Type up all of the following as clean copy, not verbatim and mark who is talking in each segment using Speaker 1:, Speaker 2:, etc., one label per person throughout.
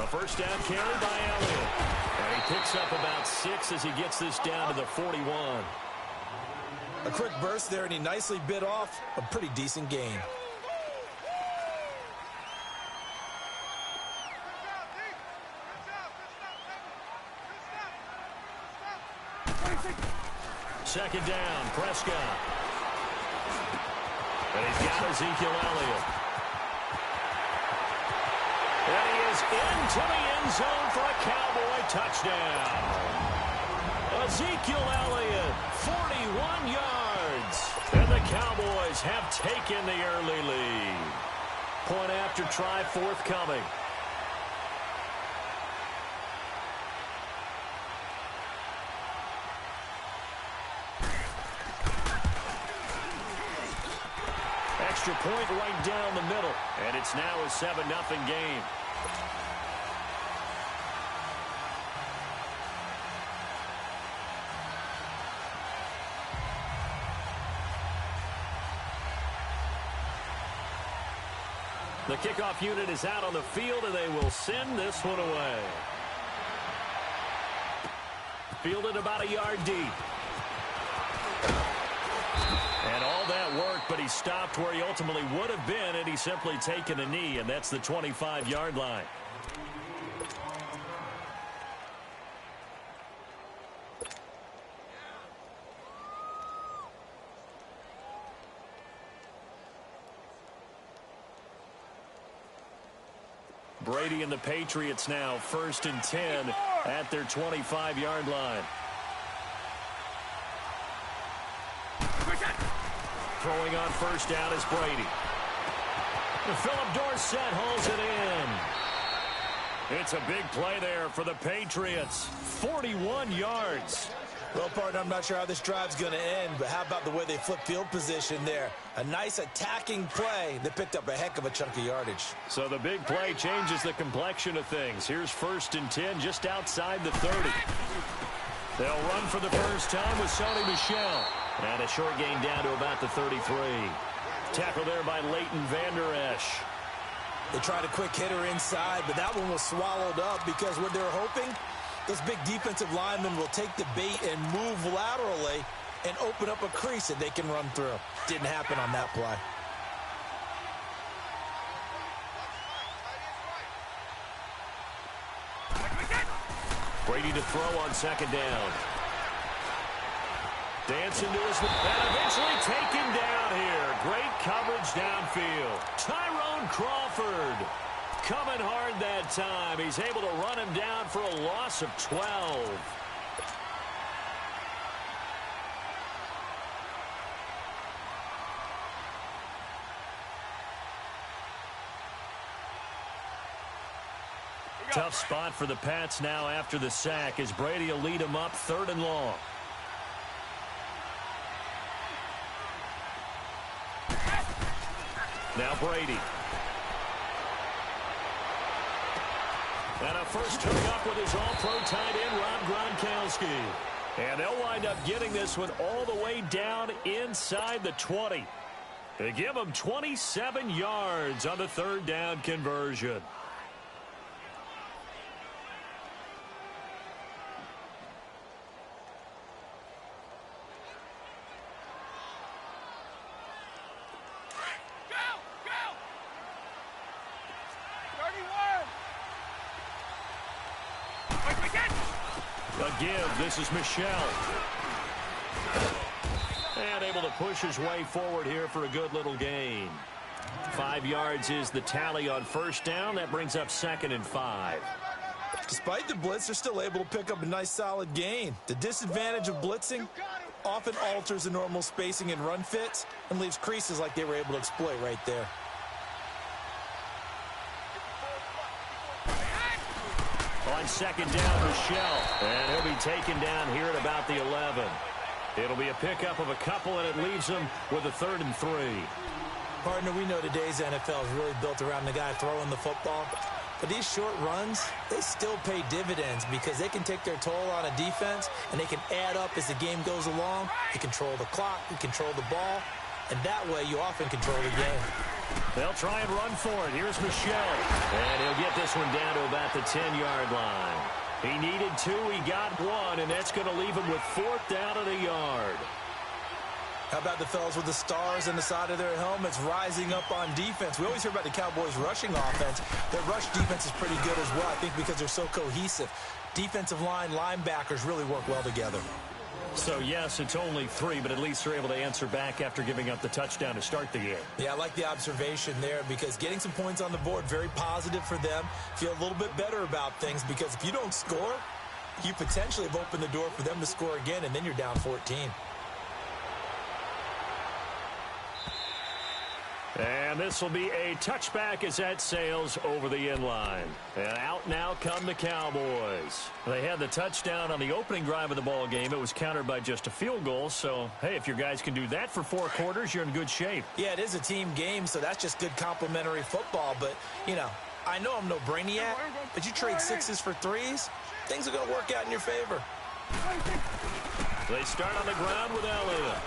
Speaker 1: A first down carry by Elliott. And he picks up about 6 as he gets this down to the 41.
Speaker 2: A quick burst there, and he nicely bit off a pretty decent gain.
Speaker 1: Second down, Prescott. And he's got Ezekiel Elliott. And he is into the end zone for a Cowboy touchdown. Ezekiel Elliott, 41 yards. And the Cowboys have taken the early lead. Point after try forthcoming. Extra point right down the middle. And it's now a 7-0 game. The kickoff unit is out on the field, and they will send this one away. Fielded about a yard deep. And all that work, but he stopped where he ultimately would have been, and he's simply taken a knee, and that's the 25-yard line. Brady and the Patriots now 1st and 10 at their 25-yard line. Throwing on first down is Brady. And Philip Dorsett hauls it in. It's a big play there for the Patriots. 41 yards.
Speaker 2: Well, partner, I'm not sure how this drive's going to end, but how about the way they flip field position there? A nice attacking play that picked up a heck of a chunk of yardage.
Speaker 1: So the big play changes the complexion of things. Here's 1st and 10 just outside the 30. They'll run for the first time with Sony Michel. And a short gain down to about the 33. Tackle there by Leighton Vander Esch.
Speaker 2: They tried a quick hitter inside, but that one was swallowed up because what they're hoping, this big defensive lineman will take the bait and move laterally and open up a crease that they can run through. Didn't happen on that play.
Speaker 1: Brady to throw on second down. Dancing to his, and eventually taken down here. Great coverage downfield. Tyrone Crawford coming hard that time. He's able to run him down for a loss of 12. Tough spot for the Pats now after the sack as Brady will lead them up 3rd and long. Now Brady. And a first hookup with his all-pro tight end, Rob Gronkowski. And they'll wind up getting this one all the way down inside the 20. They give him 27 yards on the 3rd down conversion. Give. This is Michel. And able to push his way forward here for a good little gain. 5 yards is the tally on first down. That brings up 2nd and 5.
Speaker 2: Despite the blitz, they're still able to pick up a nice solid gain. The disadvantage of blitzing often alters the normal spacing and run fits and leaves creases like they were able to exploit right there.
Speaker 1: On second down, Michel. And he'll be taken down here at about the 11. It'll be a pickup of a couple, and it leaves him with a 3rd and 3.
Speaker 2: Partner, we know today's NFL is really built around the guy throwing the football. But these short runs, they still pay dividends because they can take their toll on a defense, and they can add up as the game goes along. You control the clock, you control the ball, and that way you often control the game.
Speaker 1: They'll try and run for it. Here's Michelle. And he'll get this one down to about the 10-yard line. He needed 2. He got 1, and that's going to leave him with 4th down at a yard.
Speaker 2: How about the fellas with the stars on the side of their helmets rising up on defense? We always hear about the Cowboys' rushing offense. Their rush defense is pretty good as well, I think, because they're so cohesive. Defensive line, linebackers really work well together.
Speaker 1: So, yes, it's only 3, but at least they're able to answer back after giving up the touchdown to start the game. Yeah,
Speaker 2: I like the observation there because getting some points on the board, very positive for them. Feel a little bit better about things because if you don't score, you potentially have opened the door for them to score again, and then you're down 14.
Speaker 1: And this will be a touchback as that sails over the end line. And out now come the Cowboys. They had the touchdown on the opening drive of the ball game. It was countered by just a field goal. So, hey, if your guys can do that for 4 quarters, you're in good shape.
Speaker 2: Yeah, it is a team game, so that's just good complimentary football. But, you know, I know I'm no brainiac, but you trade 6s for 3s, things are going to work out in your favor.
Speaker 1: They start on the ground with Elliott.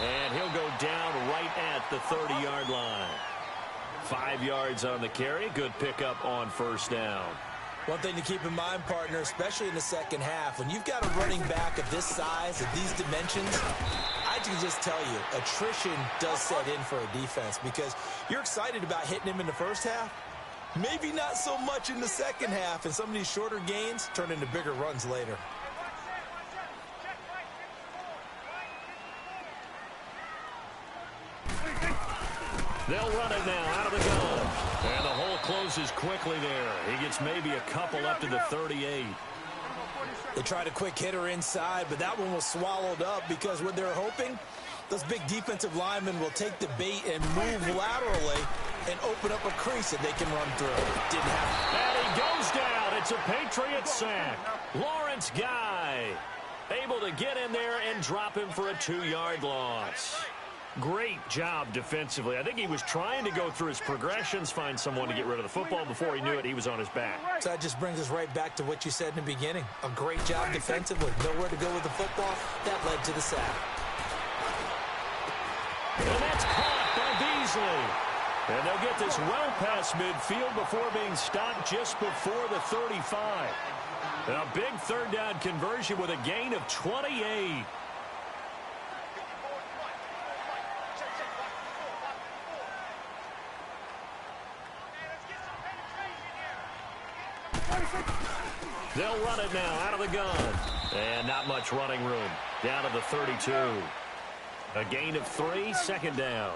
Speaker 1: And he'll go down right at the 30-yard line. 5 yards on the carry. Good pickup on 1st down.
Speaker 2: One thing to keep in mind, partner, especially in the second half, when you've got a running back of this size, of these dimensions, I can just tell you, attrition does set in for a defense because you're excited about hitting him in the first half. Maybe not so much in the second half, and some of these shorter gains turn into bigger runs later.
Speaker 1: They'll run it now out of the gun. And the hole closes quickly there. He gets maybe a couple up to the 38.
Speaker 2: They tried a quick hitter inside, but that one was swallowed up because what they're hoping, those big defensive linemen will take the bait and move laterally and open up a crease that they can run through. Didn't happen.
Speaker 1: And he goes down. It's a Patriot sack. Lawrence Guy able to get in there and drop him for a 2-yard loss. Great job defensively. I think he was trying to go through his progressions, find someone to get rid of the football. Before he knew it, he was on his back.
Speaker 2: So that just brings us right back to what you said in the beginning. A great job defensively. Nowhere to go with the football. That led to the sack.
Speaker 1: And that's caught by Beasley. And they'll get this well past midfield before being stopped just before the 35. And a big 3rd down conversion with a gain of 28. They'll run it now out of the gun. And not much running room. Down to the 32. A gain of 3, 2nd down.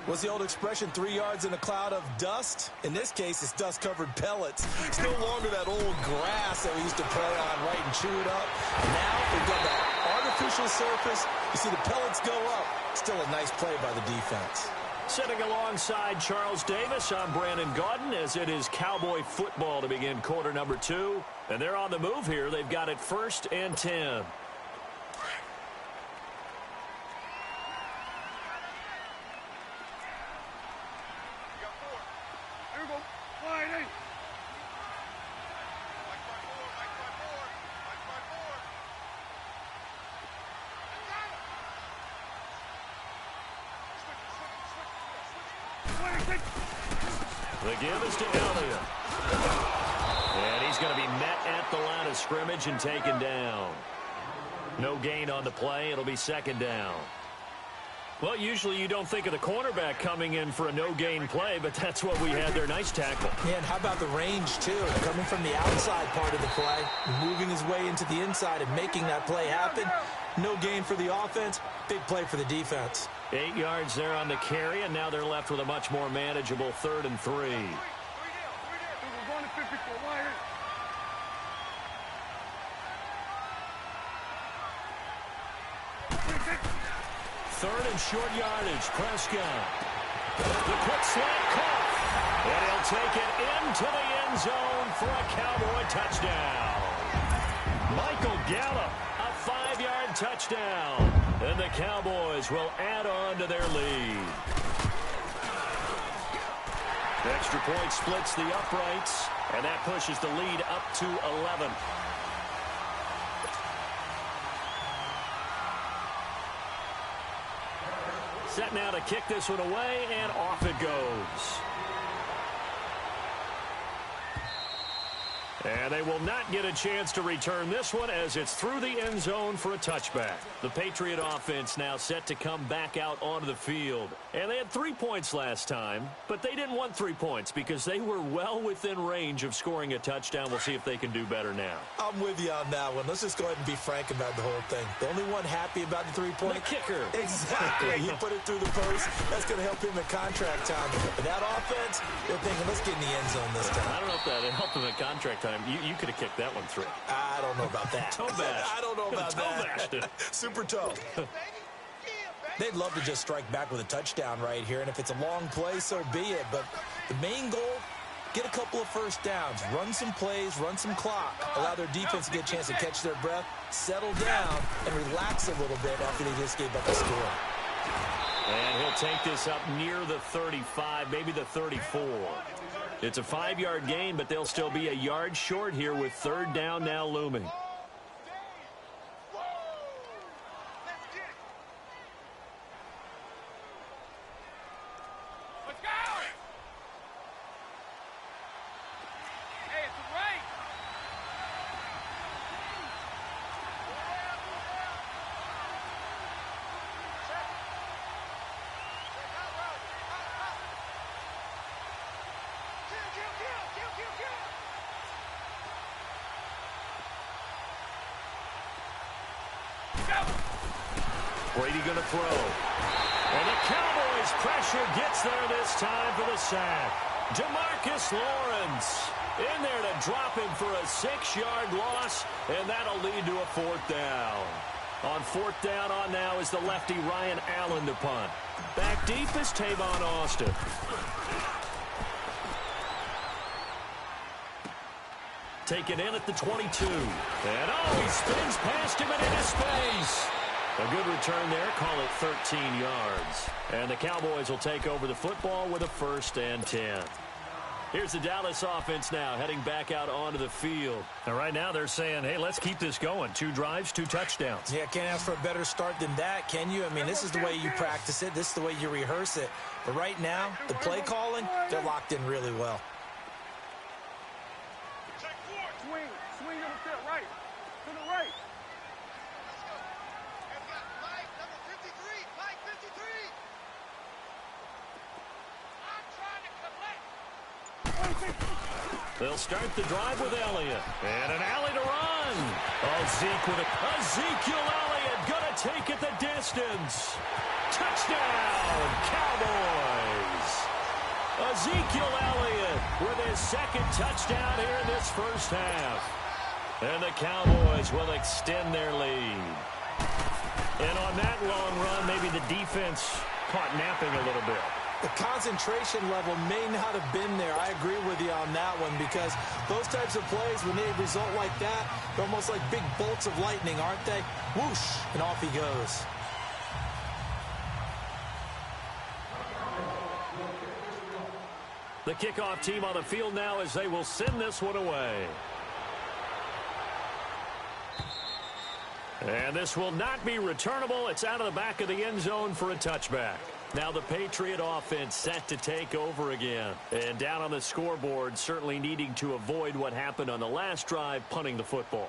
Speaker 2: What's the old expression, 3 yards in a cloud of dust? In this case, it's dust-covered pellets. It's no longer that old grass that we used to play on, right, and chew it up. Now we've got that artificial surface. You see the pellets go up. Still a nice play by the defense.
Speaker 1: Sitting alongside Charles Davis, I'm Brandon Gaudin, as it is Cowboy football to begin quarter number 2. And they're on the move here. They've got it 1st and 10. The give is to Elliott. And he's going to be met at the line of scrimmage and taken down. No gain on the play. It'll be 2nd down. Well, usually you don't think of the cornerback coming in for a no-gain play, but that's what we had there. Nice tackle.
Speaker 2: Yeah, and how about the range, too? Coming from the outside part of the play, moving his way into the inside and making that play happen. No gain for the offense, big play for the defense.
Speaker 1: 8 yards there on the carry, and now they're left with a much more manageable 3rd and 3. Third and short yardage, Prescott. The quick slant caught. And he'll take it into the end zone for a Cowboy touchdown. Michael Gallup, a 5-yard touchdown. And the Cowboys will add on to their lead. The extra point splits the uprights, and that pushes the lead up to 11. set now to kick this one away, and off it goes. And they will not get a chance to return this one as it's through the end zone for a touchback. The Patriot offense now set to come back out onto the field. And they had 3 points last time, but they didn't want 3 points because they were well within range of scoring a touchdown. We'll see if they can do better now.
Speaker 2: I'm with you on that one. Let's just go ahead and be frank about the whole thing. The only one happy about the 3-point.
Speaker 1: The kicker.
Speaker 2: Exactly. He put it through the post. That's going to help him in contract time. But that offense, they're thinking, let's get in the end zone this time.
Speaker 1: I don't know if that helped him in contract time. You could have kicked that one through.
Speaker 2: I don't know about that.
Speaker 1: Toe bash.
Speaker 2: I don't know about that.
Speaker 1: Bashed.
Speaker 2: Super toe. They'd love to just strike back with a touchdown right here, and if it's a long play, so be it. But the main goal, get a couple of first downs, run some plays, run some clock, allow their defense to get a chance to catch their breath, settle down, and relax a little bit after they just gave up a score.
Speaker 1: And he'll take this up near the 35, maybe the 34. It's a 5-yard gain, but they'll still be a yard short here with third down now looming.
Speaker 3: Let's go! Hey, it's a break!
Speaker 1: Brady going to throw. And the Cowboys pressure gets there this time for the sack. DeMarcus Lawrence in there to drop him for a 6-yard loss, and that'll lead to a 4th down. On 4th down on now is the lefty Ryan Allen to punt. Back deep is Tavon Austin. Taken in at the 22. And he spins past him and into space. A good return there, call it 13 yards. And the Cowboys will take over the football with a 1st and 10. Here's the Dallas offense now heading back out onto the field. And right now they're saying, hey, let's keep this going. 2 drives, 2 touchdowns.
Speaker 2: Yeah, can't ask for a better start than that, can you? I mean, this is the way you practice it. This is the way you rehearse it. But right now, the play calling, they're locked in really well.
Speaker 3: Swing to the right. To the right.
Speaker 1: They'll start the drive with Elliott. And an alley to run. Ezekiel Elliott going to take it the distance. Touchdown, Cowboys. Ezekiel Elliott with his 2nd touchdown here in this first half. And the Cowboys will extend their lead. And on that long run, maybe the defense caught napping a little bit.
Speaker 2: The concentration level may not have been there. I agree with you on that one because those types of plays, when they result like that, they're almost like big bolts of lightning, aren't they? Whoosh, and off he goes.
Speaker 1: The kickoff team on the field now as they will send this one away. And this will not be returnable. It's out of the back of the end zone for a touchback. Now the Patriot offense set to take over again. And down on the scoreboard, certainly needing to avoid what happened on the last drive, punting the football.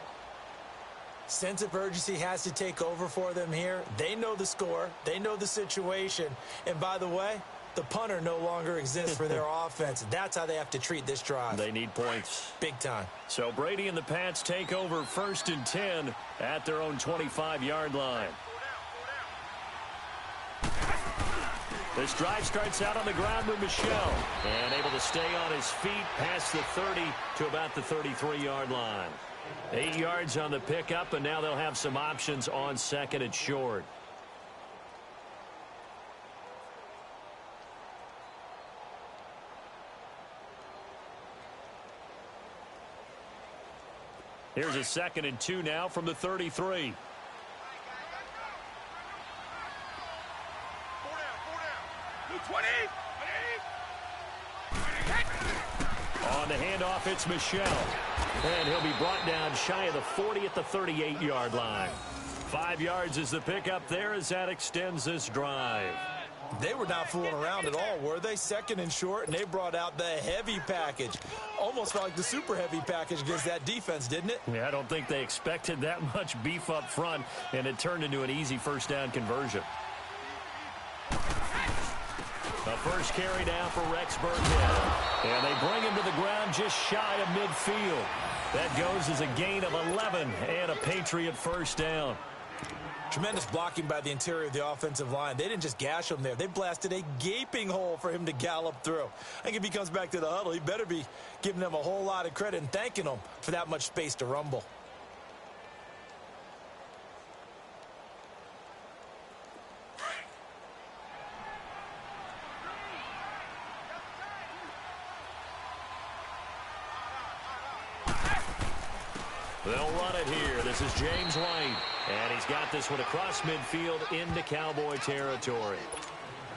Speaker 2: Sense of urgency has to take over for them here. They know the score. They know the situation. And by the way, the punter no longer exists for their offense. That's how they have to treat this drive.
Speaker 1: They need points.
Speaker 2: Big time.
Speaker 1: So Brady and the Pats take over 1st and 10 at their own 25-yard line. This drive starts out on the ground with Michel. And able to stay on his feet past the 30 to about the 33-yard line. 8 yards on the pickup, and now they'll have some options on 2nd and short. Here's a 2nd and 2 now from the 33. On the handoff, it's Michel. And he'll be brought down shy of the 40 at the 38-yard line. 5 yards is the pickup there as that extends this drive.
Speaker 2: They were not fooling around at all, were they? Second and short, and they brought out the heavy package. Almost felt like the super heavy package against that defense, didn't it?
Speaker 1: Yeah, I don't think they expected that much beef up front, and it turned into an easy first down conversion. The first carry down for Rex Burkhead. And they bring him to the ground just shy of midfield. That goes as a gain of 11 and a Patriot first down.
Speaker 2: Tremendous blocking by the interior of the offensive line. They didn't just gash him there. They blasted a gaping hole for him to gallop through. I think if he comes back to the huddle, he better be giving them a whole lot of credit and thanking them for that much space to rumble.
Speaker 1: They'll run it here. This is James White. And he's got this one across midfield into Cowboy territory.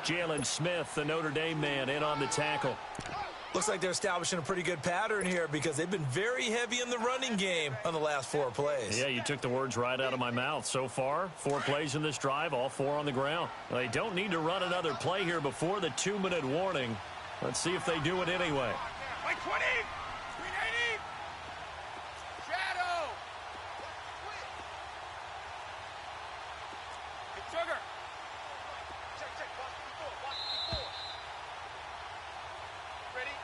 Speaker 1: Jalen Smith, the Notre Dame man, in on the tackle.
Speaker 2: Looks like they're establishing a pretty good pattern here because they've been very heavy in the running game on the last 4 plays.
Speaker 1: Yeah, you took the words right out of my mouth. So far, 4 plays in this drive, all 4 on the ground. They don't need to run another play here before the 2-minute warning. Let's see if they do it anyway.
Speaker 3: Like 20! Sugar. Check. Watch the 4. Ready?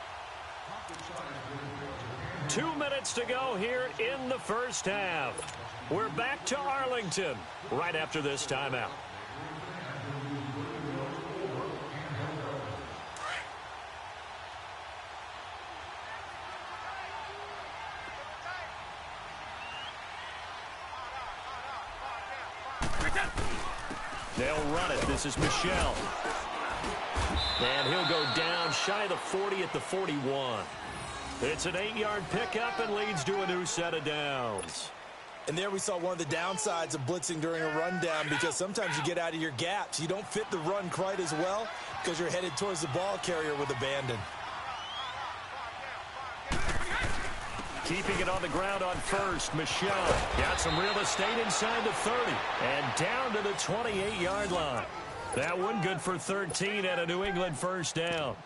Speaker 1: 2 minutes to go here in the first half. We're back to Arlington right after this timeout. They'll run it. This is Michelle. And he'll go down shy of the 40 at the 41. It's an 8-yard pickup and leads to a new set of downs.
Speaker 2: And there we saw one of the downsides of blitzing during a rundown because sometimes you get out of your gaps. You don't fit the run quite as well because you're headed towards the ball carrier with abandon.
Speaker 1: Keeping it on the ground on first. Michelle got some real estate inside the 30 and down to the 28-yard line. That one good for 13 and a New England first down.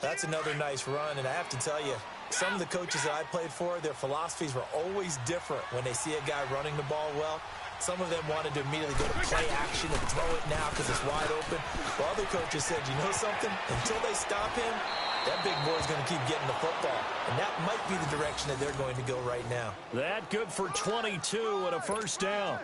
Speaker 2: That's another nice run, and I have to tell you, some of the coaches that I played for, their philosophies were always different when they see a guy running the ball well. Some of them wanted to immediately go to play action and throw it now because it's wide open. While other coaches said, you know something? Until they stop him, that big boy's going to keep getting the football. And that might be the direction that they're going to go right now.
Speaker 1: That good for 22 and a first down.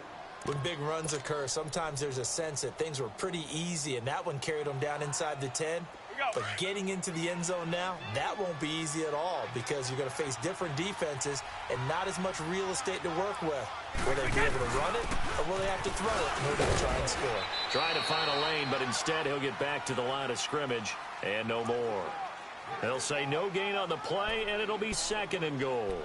Speaker 2: When big runs occur, sometimes there's a sense that things were pretty easy, and that one carried them down inside the 10. But getting into the end zone now, that won't be easy at all because you're going to face different defenses and not as much real estate to work with. Will they be able to run it, or will they have to throw it in order to try and score?
Speaker 1: Trying to find a lane, but instead he'll get back to the line of scrimmage and no more. They'll say no gain on the play, and it'll be 2nd and goal.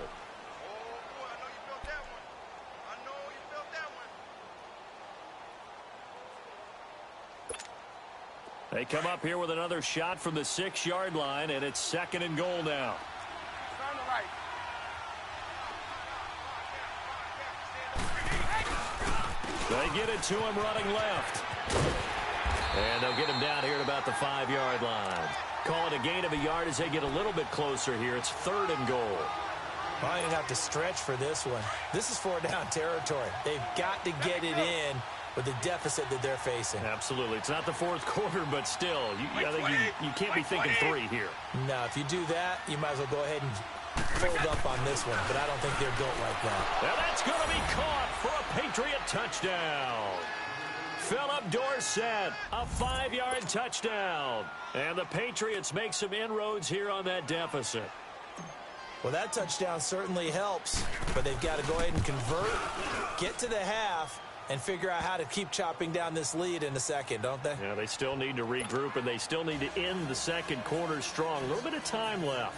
Speaker 1: They come up here with another shot from the 6-yard line, and it's 2nd and goal now. They get it to him running left. And they'll get him down here at about the 5-yard line. Call it a gain of a yard as they get a little bit closer here. It's 3rd and goal.
Speaker 2: Well, I didn't have to stretch for this one. This is 4-down territory. They've got to get it in with the deficit that they're facing.
Speaker 1: Absolutely. It's not the 4th quarter, but still, I think you can't be thinking 3 here.
Speaker 2: No, if you do that, you might as well go ahead and fold up on this one, but I don't think they're built like that.
Speaker 1: Now that's going to be caught for a Patriot touchdown. Philip Dorsett, a 5-yard touchdown. And the Patriots make some inroads here on that deficit.
Speaker 2: Well, that touchdown certainly helps, but they've got to go ahead and convert, get to the half, and figure out how to keep chopping down this lead in the second, don't they?
Speaker 1: Yeah, they still need to regroup, and they still need to end the second quarter strong. A little bit of time left.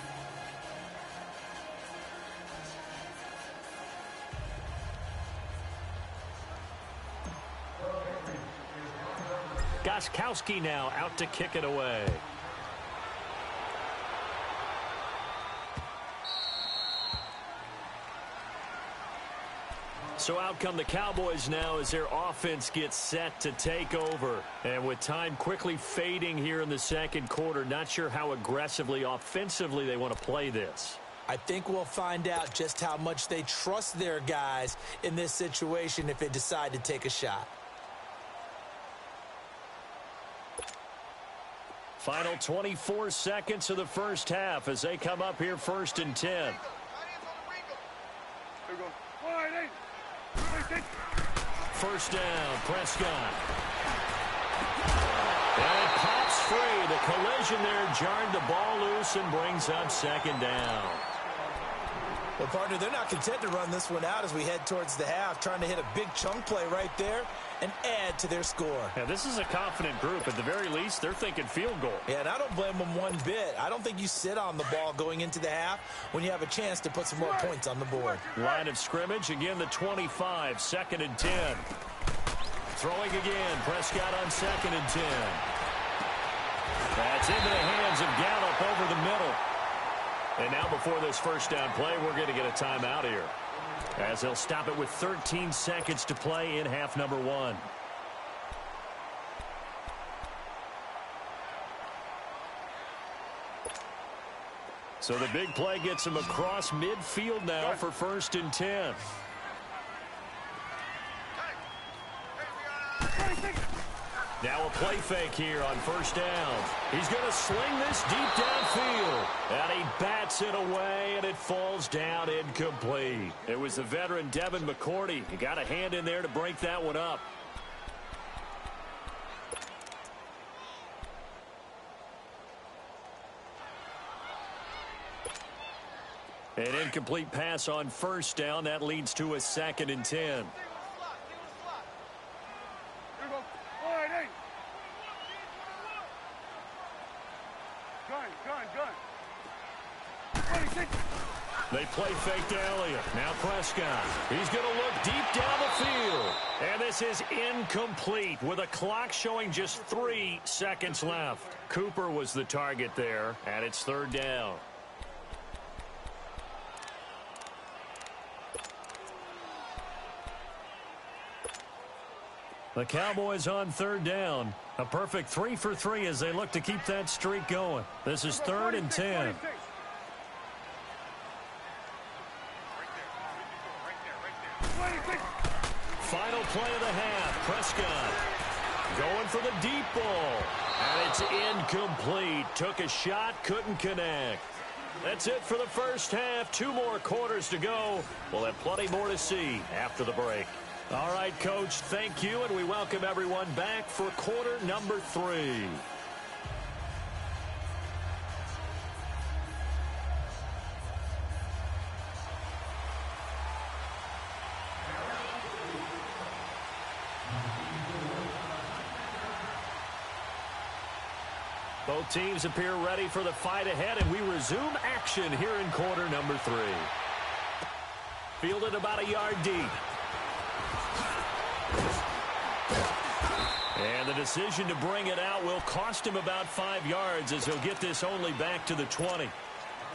Speaker 1: Gostkowski now out to kick it away. So out come the Cowboys now as their offense gets set to take over. And with time quickly fading here in the second quarter, not sure how aggressively, offensively they want to play this.
Speaker 2: I think we'll find out just how much they trust their guys in this situation if they decide to take a shot.
Speaker 1: Final 24 seconds of the first half as they come up here 1st and 10.
Speaker 3: Here we go. Wide eight.
Speaker 1: First down, Prescott. And it pops free. The collision there jarred the ball loose and brings up 2nd down.
Speaker 2: Well, partner, they're not content to run this one out as we head towards the half, trying to hit a big chunk play right there and add to their score.
Speaker 1: Yeah, this is a confident group. At the very least, they're thinking field goal.
Speaker 2: Yeah, and I don't blame them one bit. I don't think you sit on the ball going into the half when you have a chance to put some more points on the board.
Speaker 1: Line of scrimmage, again the 25, 2nd and 10. Throwing again, Prescott on 2nd and 10. That's into the hands of Gallup over the middle. And now before this first down play, we're going to get a timeout here, as they'll stop it with 13 seconds to play in half number 1. So the big play gets him across midfield now for 1st and 10. Now a play fake here on 1st down. He's going to sling this deep downfield. And he bats it away, and it falls down incomplete. It was the veteran Devin McCourty. He got a hand in there to break that one up. An incomplete pass on 1st down. That leads to a 2nd and 10. They play fake to Elliott. Now Prescott. He's going to look deep down the field. And this is incomplete with a clock showing just 3 seconds left. Cooper was the target there, and it's 3rd down. The Cowboys on 3rd down. A perfect 3 for 3 as they look to keep that streak going. This is 3rd and 10. Final play of the half. Prescott going for the deep ball. And it's incomplete. Took a shot, couldn't connect. That's it for the first half. 2 more quarters to go. We'll have plenty more to see after the break. All right, Coach, thank you, and we welcome everyone back for quarter number 3. Both teams appear ready for the fight ahead, and we resume action here in quarter number 3. Fielded about a yard deep. And the decision to bring it out will cost him about 5 yards as he'll get this only back to the 20.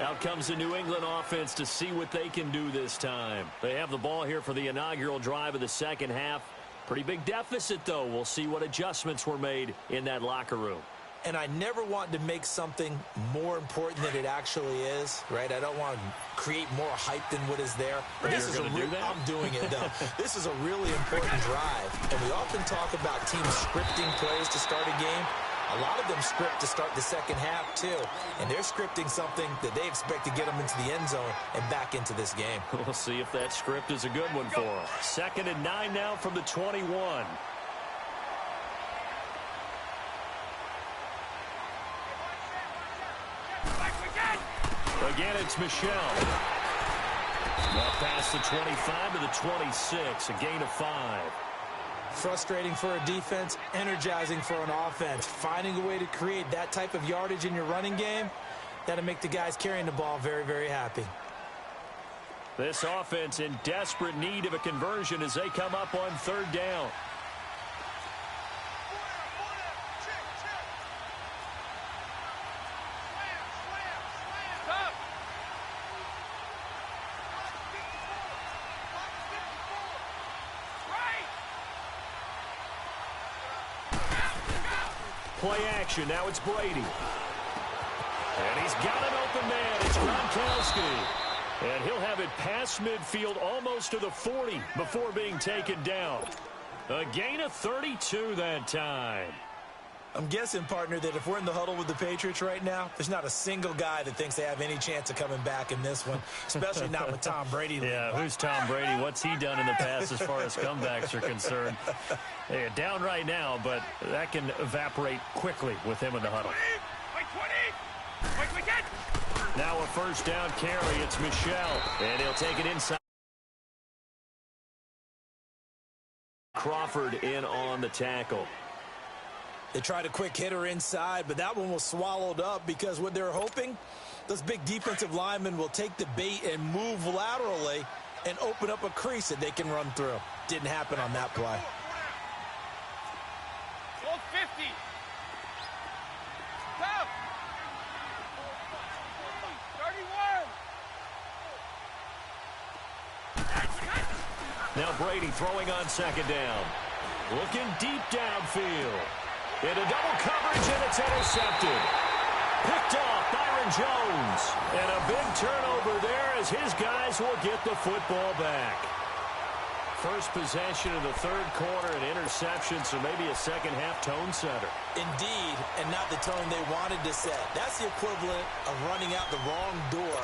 Speaker 1: Out comes the New England offense to see what they can do this time. They have the ball here for the inaugural drive of the second half. Pretty big deficit, though. We'll see what adjustments were made in that locker room.
Speaker 2: And I never want to make something more important than it actually is, right? I don't want to create more hype than what is there. But this is I'm doing it, though. This is a really important drive. And we often talk about teams scripting plays to start a game. A lot of them script to start the second half, too. And they're scripting something that they expect to get them into the end zone and back into this game.
Speaker 1: We'll see if that script is a good one for them. 2nd and 9 now from the 21. Again, it's Michelle. Up past the 25 to the 26, a gain of 5.
Speaker 2: Frustrating for a defense, energizing for an offense. Finding a way to create that type of yardage in your running game, that'll make the guys carrying the ball very, very happy.
Speaker 1: This offense in desperate need of a conversion as they come up on 3rd down. play action. Now it's Brady. And he's got an open man. It's Gronkowski. And he'll have it past midfield almost to the 40 before being taken down. A gain of 32 that time.
Speaker 2: I'm guessing, partner, that if we're in the huddle with the Patriots right now, there's not a single guy that thinks they have any chance of coming back in this one, especially not with Tom Brady.
Speaker 1: Yeah, who's Tom Brady? What's he done in the past as far as comebacks are concerned? They're down right now, but that can evaporate quickly with him in the huddle. Now a first down carry. It's Michel, and he'll take it inside. Crawford in on the tackle.
Speaker 2: They tried a quick hitter inside, but that one was swallowed up because what they're hoping, those big defensive linemen will take the bait and move laterally and open up a crease that they can run through. Didn't happen on that play.
Speaker 3: 50. Stop. 31.
Speaker 1: Now Brady throwing on second down. Looking deep downfield. Into double coverage, and it's intercepted. Picked off Byron Jones. And a big turnover there as his guys will get the football back. First possession of the third quarter, an interception, so maybe a second-half tone setter.
Speaker 2: Indeed, and not the tone they wanted to set. That's the equivalent of running out the wrong door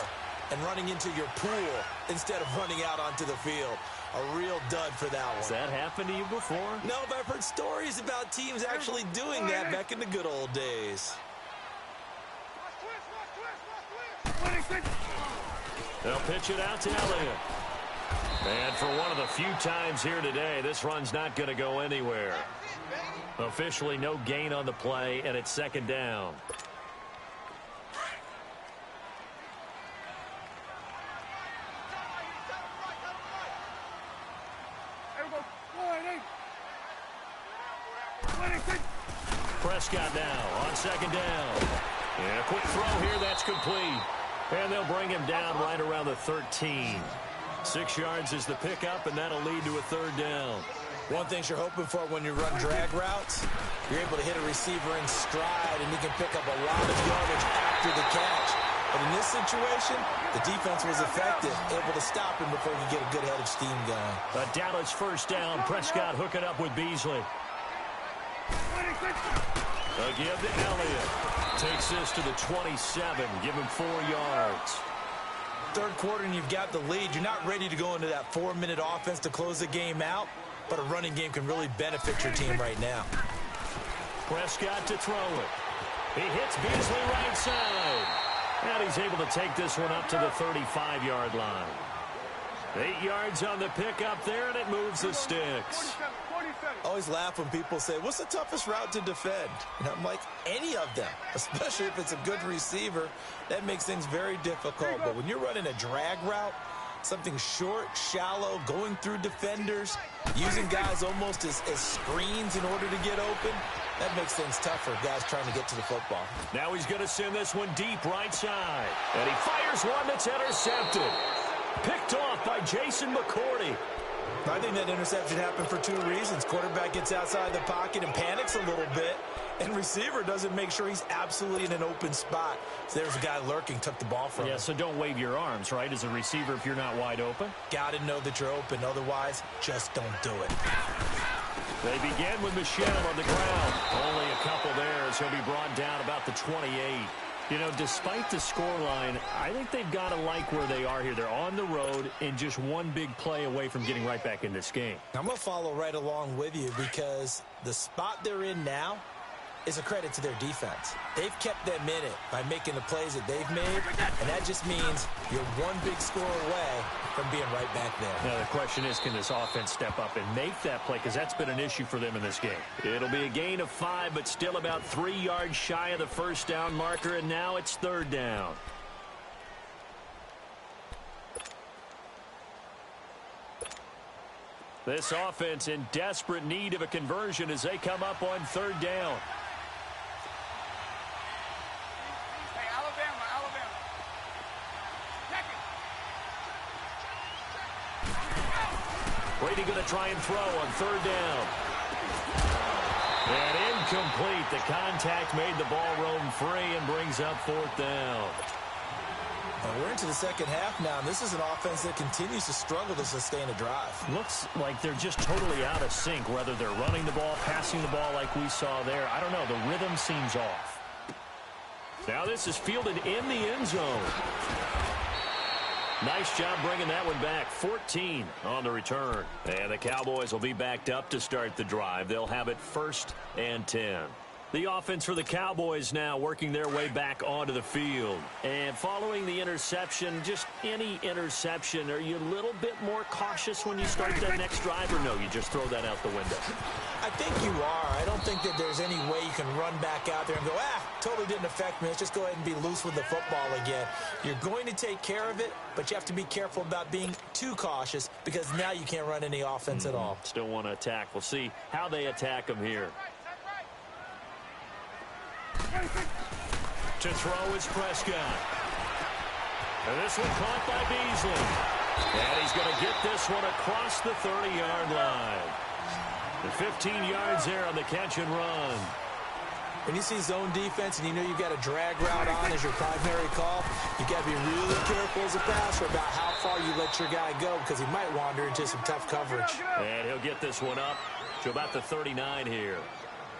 Speaker 2: and running into your pool instead of running out onto the field. A real dud for that one.
Speaker 1: Has that happened to you before?
Speaker 2: No, but I've heard stories about teams actually doing that back in the good old days.
Speaker 1: They'll pitch it out to Elliott. And for one of the few times here today, this run's not going to go anywhere. Officially no gain on the play, and it's second down. Prescott now on second down. And a quick throw here, that's complete. And they'll bring him down right around the 13. 6 yards is the pickup, and that'll lead to a third down.
Speaker 2: One thing you're hoping for when you run drag routes, you're able to hit a receiver in stride, and he can pick up a lot of yardage after the catch. But in this situation, the defense was effective, able to stop him before he could get a good head of steam going.
Speaker 1: A Dallas first down. Prescott hooking up with Beasley. Again to Elliott. Takes this to the 27. Give him 4 yards.
Speaker 2: Third quarter and you've got the lead. You're not ready to go into that 4-minute offense to close the game out, but a running game can really benefit your team right now.
Speaker 1: Prescott to throw it. He hits Beasley right side. And he's able to take this one up to the 35-yard line. 8 yards on the pickup there, and it moves the sticks.
Speaker 2: I always laugh when people say, what's the toughest route to defend? And I'm like, any of them, especially if it's a good receiver. That makes things very difficult. But when you're running a drag route, something short, shallow, going through defenders, using guys almost as screens in order to get open, that makes things tougher, guys trying to get to the football.
Speaker 1: Now he's going to send this one deep right side. And he fires one that's intercepted. Picked off by Jason McCourty.
Speaker 2: I think that interception happened for 2 reasons. Quarterback gets outside the pocket and panics a little bit, and receiver doesn't make sure he's absolutely in an open spot. So there's a guy lurking, took the ball from him.
Speaker 1: Yeah, so don't wave your arms, right, as a receiver if you're not wide open?
Speaker 2: Got to know that you're open. Otherwise, just don't do it.
Speaker 1: They begin with Michel on the ground. Only a couple there as he'll be brought down about the 28. You know, despite the scoreline, I think they've got to like where they are here. They're on the road and just one big play away from getting right back in this game.
Speaker 2: I'm going to follow right along with you because the spot they're in now is a credit to their defense. They've kept them in it by making the plays that they've made, and that just means you're one big score away from being right back there.
Speaker 1: Now, the question is, can this offense step up and make that play? Because that's been an issue for them in this game. It'll be a gain of 5, but still about 3 yards shy of the first down marker, and now it's third down. This offense in desperate need of a conversion as they come up on third down. Brady going to try and throw on third down. And incomplete. The contact made the ball roam free and brings up fourth down.
Speaker 2: And we're into the second half now, and this is an offense that continues to struggle to sustain a drive.
Speaker 1: Looks like they're just totally out of sync, whether they're running the ball, passing the ball like we saw there. I don't know. The rhythm seems off. Now this is fielded in the end zone. Nice job bringing that one back. 14 on the return. And the Cowboys will be backed up to start the drive. They'll have it 1st and 10. The offense for the Cowboys now working their way back onto the field. And following the interception, just any interception, are you a little bit more cautious when you start that next drive, or no, you just throw that out the window?
Speaker 2: I think you are. I don't think that there's any way you can run back out there and go, totally didn't affect me. Let's just go ahead and be loose with the football again. You're going to take care of it, but you have to be careful about being too cautious because now you can't run any offense at all.
Speaker 1: Still want to attack. We'll see how they attack them here. To throw is Prescott. And this one caught by Beasley. And he's going to get this one across the 30-yard line. The 15 yards there on the catch and run.
Speaker 2: When you see zone defense and you know you've got a drag route on as your primary call, you've got to be really careful as a passer about how far you let your guy go because he might wander into some tough coverage.
Speaker 1: And he'll get this one up to about the 39 here.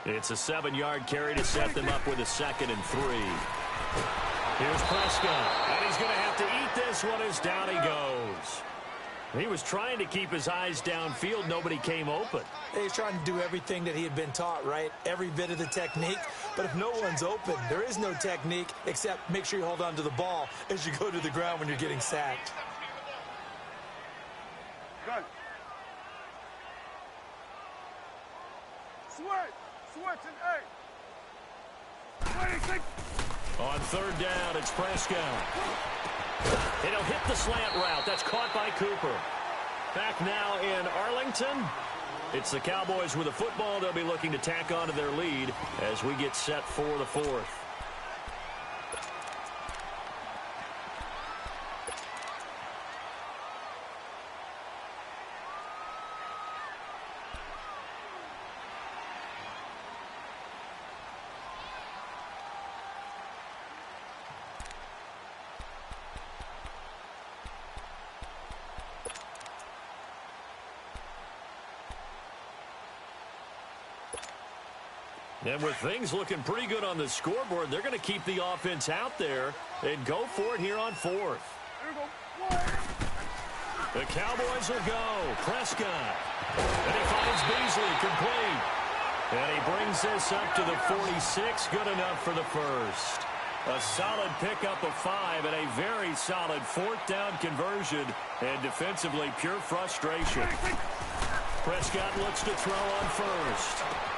Speaker 1: It's a 7-yard carry to set them up with a 2nd and 3. Here's Prescott. And he's going to have to eat this one as down he goes. He was trying to keep his eyes downfield. Nobody came open.
Speaker 2: He's trying to do everything that he had been taught, right? Every bit of the technique. But if no one's open, there is no technique except make sure you hold on to the ball as you go to the ground when you're getting sacked.
Speaker 3: Good. Switch and 8.
Speaker 1: On 3rd down, it's Prescott. And he'll hit the slant route. That's caught by Cooper. Back now in Arlington. It's the Cowboys with the football. They'll be looking to tack on to their lead as we get set for the 4th. And with things looking pretty good on the scoreboard, they're going to keep the offense out there and go for it here on 4th. The Cowboys will go. Prescott. And he finds Beasley complete. And he brings this up to the 46. Good enough for the 1st. A solid pickup of 5 and a very solid 4th down conversion. And defensively, pure frustration. Prescott looks to throw on 1st.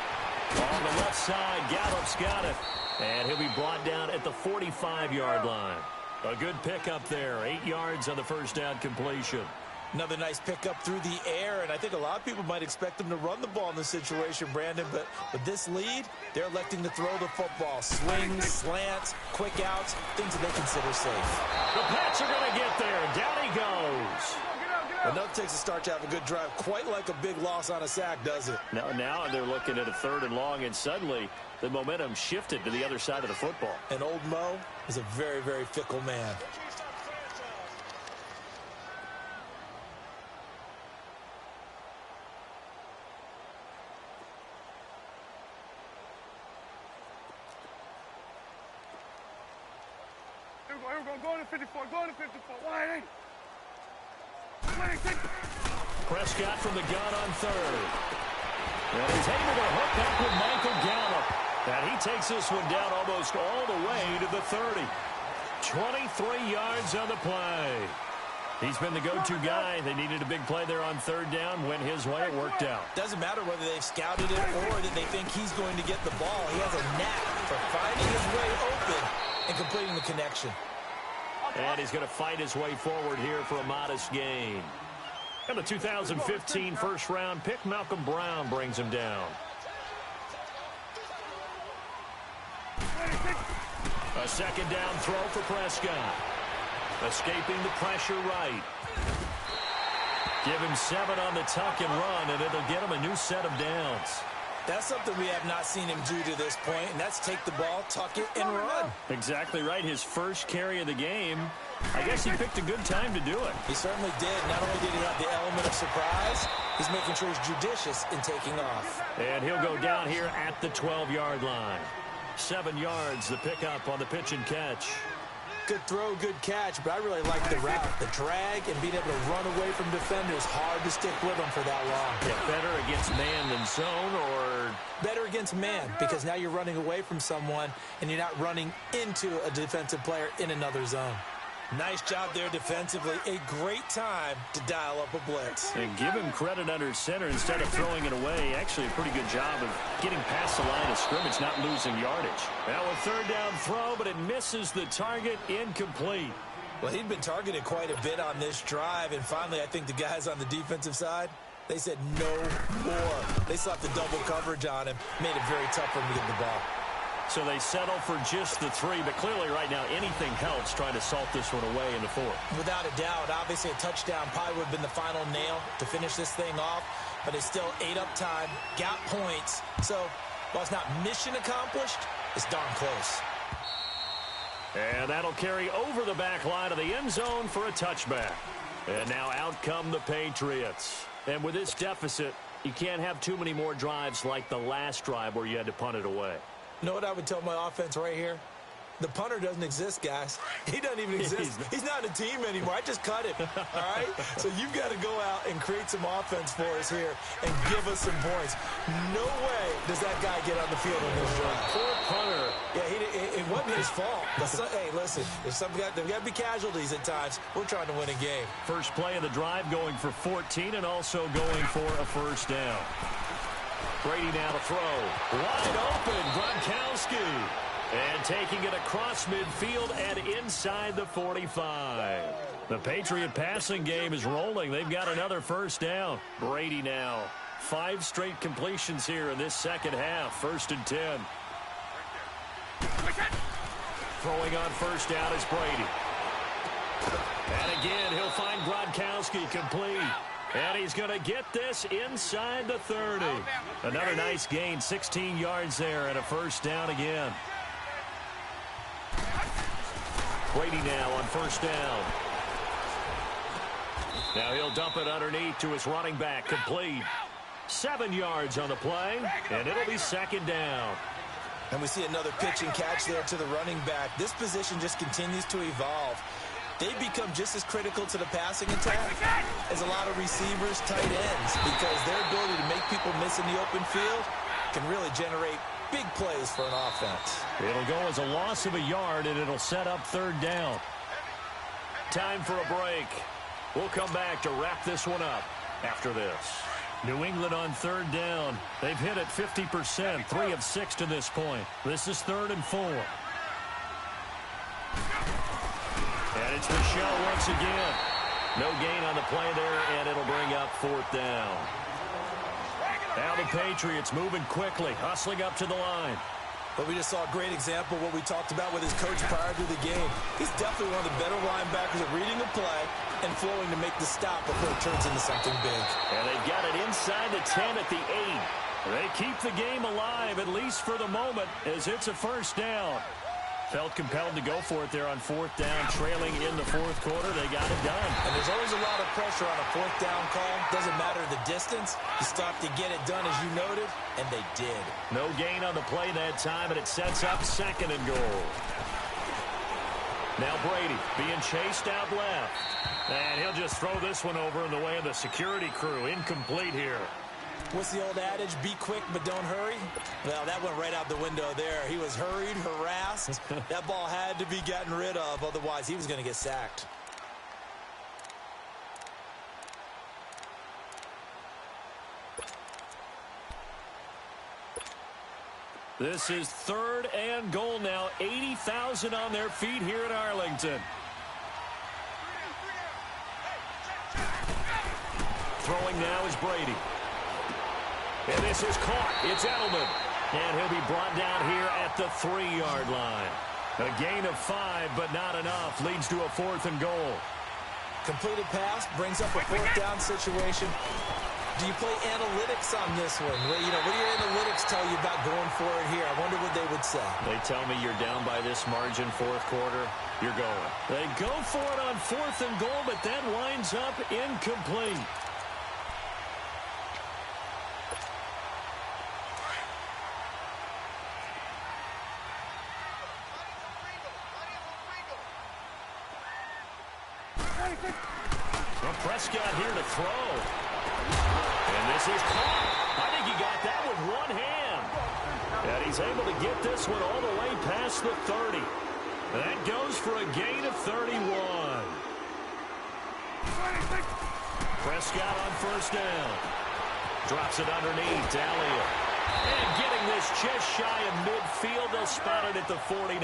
Speaker 1: On the left side, Gallup's got it. And he'll be brought down at the 45-yard line. A good pickup there. 8 yards on the 1st down completion.
Speaker 2: Another nice pickup through the air, and I think a lot of people might expect them to run the ball in this situation, Brandon, but with this lead, they're electing to throw the football. Swings, slants, quick outs, things that they consider safe.
Speaker 1: The Pats are going to get there. Down he goes.
Speaker 2: Enough takes a start to have a good drive, quite like a big loss on a sack, does it?
Speaker 1: Now they're looking at a 3rd and long, and suddenly the momentum shifted to the other side of the football.
Speaker 2: And old Mo is a very, very fickle man.
Speaker 3: Here we go. Go to 54. Go to 54. Wide.
Speaker 1: Prescott from the gun on 3rd. And he's able to hook up with Michael Gallup. And he takes this one down almost all the way to the 30. 23 yards on the play. He's been the go-to guy. They needed a big play there on 3rd down. Went his way. It worked out.
Speaker 2: Doesn't matter whether they've scouted it or that they think he's going to get the ball. He has a knack for finding his way open and completing the connection.
Speaker 1: And he's going to fight his way forward here for a modest gain. And the 2015 first-round pick, Malcolm Brown, brings him down. A 2nd down throw for Prescott. Escaping the pressure right. Give him 7 on the tuck and run, and it'll get him a new set of downs.
Speaker 2: That's something we have not seen him do to this point, and that's take the ball, tuck it, and run.
Speaker 1: Exactly right. His first carry of the game. I guess he picked a good time to do it.
Speaker 2: He certainly did. Not only did he have the element of surprise, he's making sure he's judicious in taking off.
Speaker 1: And he'll go down here at the 12-yard line. 7 yards, the pickup on the pitch and catch.
Speaker 2: Good throw, good catch, but I really like the route, the drag, and being able to run away from defenders. Hard to stick with them for that long.
Speaker 1: Yeah, better against man than zone, or
Speaker 2: better against man, because now you're running away from someone, and you're not running into a defensive player in another zone. Nice job there defensively. A great time to dial up a blitz.
Speaker 1: And give him credit under center instead of throwing it away. Actually, a pretty good job of getting past the line of scrimmage, not losing yardage. Now a third down throw, but it misses the target, incomplete.
Speaker 2: Well, he'd been targeted quite a bit on this drive, and finally I think the guys on the defensive side, they said no more. They slapped the double coverage on him, made it very tough for him to get the ball.
Speaker 1: So they settle for just the 3, but clearly right now anything helps trying to salt this one away in the 4th.
Speaker 2: Without a doubt, obviously a touchdown probably would have been the final nail to finish this thing off, but it's still 8 up time, got points. So while it's not mission accomplished, it's darn close.
Speaker 1: And that'll carry over the back line of the end zone for a touchback. And now out come the Patriots. And with this deficit, you can't have too many more drives like the last drive where you had to punt it away.
Speaker 2: You know what I would tell my offense right here? The punter doesn't exist, guys. He doesn't even exist. He's not a team anymore. I just cut him, all right? So you've got to go out and create some offense for us here and give us some points. No way does that guy get on the field on this drive.
Speaker 1: Poor punter.
Speaker 2: Yeah, it wasn't his fault. Hey, listen, there's got to be casualties at times. We're trying to win a game.
Speaker 1: First play of the drive going for 14 and also going for a first down. Brady now to throw. Wide open, Gronkowski. And taking it across midfield and inside the 45. The Patriot passing game is rolling. They've got another first down. Brady now. 5 straight completions here in this second half. 1st and 10. Throwing on first down is Brady. And again, he'll find Gronkowski complete. And he's going to get this inside the 30. Another nice gain, 16 yards there, and a first down again. Brady now on first down. Now he'll dump it underneath to his running back, complete. 7 yards on the play, and it'll be second down.
Speaker 2: And we see another pitch and catch there to the running back. This position just continues to evolve. They become just as critical to the passing attack as a lot of receivers, tight ends, because their ability to make people miss in the open field can really generate big plays for an offense.
Speaker 1: It'll go as a loss of a yard, and it'll set up third down. Time for a break. We'll come back to wrap this one up after this. New England on third down. They've hit it 50%, 3 of 6 to this point. This is 3rd and 4. And it's Michelle once again. No gain on the play there, and it'll bring up 4th down. Now the Patriots moving quickly, hustling up to the line.
Speaker 2: But we just saw a great example of what we talked about with his coach prior to the game. He's definitely one of the better linebackers at reading the play and flowing to make the stop before it turns into something big.
Speaker 1: And they've got it inside the 10 at the 8. They keep the game alive, at least for the moment, as it's a first down. Felt compelled to go for it there on 4th down, trailing in the 4th quarter. They got it done.
Speaker 2: And there's always a lot of pressure on a 4th down call. Doesn't matter the distance. You stop to get it done, as you noted, and they did.
Speaker 1: No gain on the play that time, and it sets up 2nd and goal. Now Brady being chased out left. And he'll just throw this one over in the way of the security crew. Incomplete here.
Speaker 2: What's the old adage? Be quick, but don't hurry. Well, that went right out the window there. He was hurried, harassed. That ball had to be gotten rid of. Otherwise, he was going to get sacked.
Speaker 1: This is 3rd and goal now. 80,000 on their feet here in Arlington. Throwing now is Brady. And this is caught. It's Edelman. And he'll be brought down here at the 3-yard line. A gain of 5, but not enough. Leads to a 4th and goal.
Speaker 2: Completed pass brings up a 4th down situation. Do you play analytics on this one? What do your analytics tell you about going for it here? I wonder what they would say.
Speaker 1: They tell me you're down by this margin, fourth quarter, you're going. They go for it on 4th and goal, but that winds up incomplete. Well, Prescott here to throw. And this is caught. I think he got that with one hand. And he's able to get this one all the way past the 30. That goes for a gain of 31. Prescott on first down. Drops it underneath to Elliott. And getting this just shy of midfield, they'll spot it at the 49.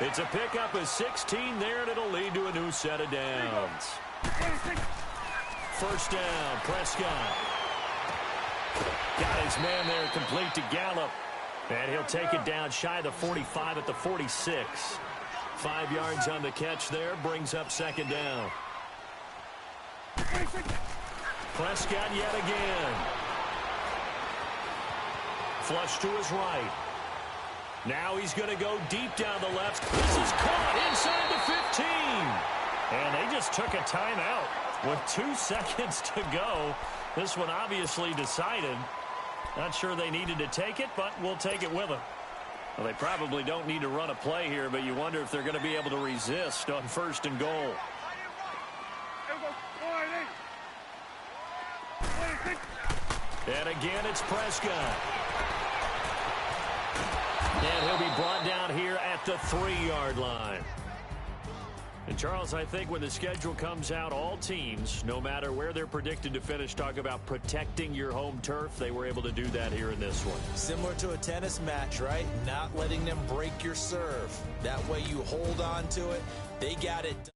Speaker 1: It's a pickup of 16 there, and it'll lead to a new set of downs. First down, Prescott. Got his man there complete to Gallup. And he'll take it down shy of the 45 at the 46. 5 yards on the catch there, brings up second down. Prescott yet again. Flush to his right. Now he's going to go deep down the left. This is caught inside the 15. And they just took a timeout with 2 seconds to go. This one obviously decided. Not sure they needed to take it, but we'll take it with them. Well, they probably don't need to run a play here, but you wonder if they're going to be able to resist on first and goal. And again, it's Prescott. And he'll be brought down here at the 3-yard line. And, Charles, I think when the schedule comes out, all teams, no matter where they're predicted to finish, talk about protecting your home turf. They were able to do that here in this one.
Speaker 2: Similar to a tennis match, right? Not letting them break your serve. That way you hold on to it. They got it done.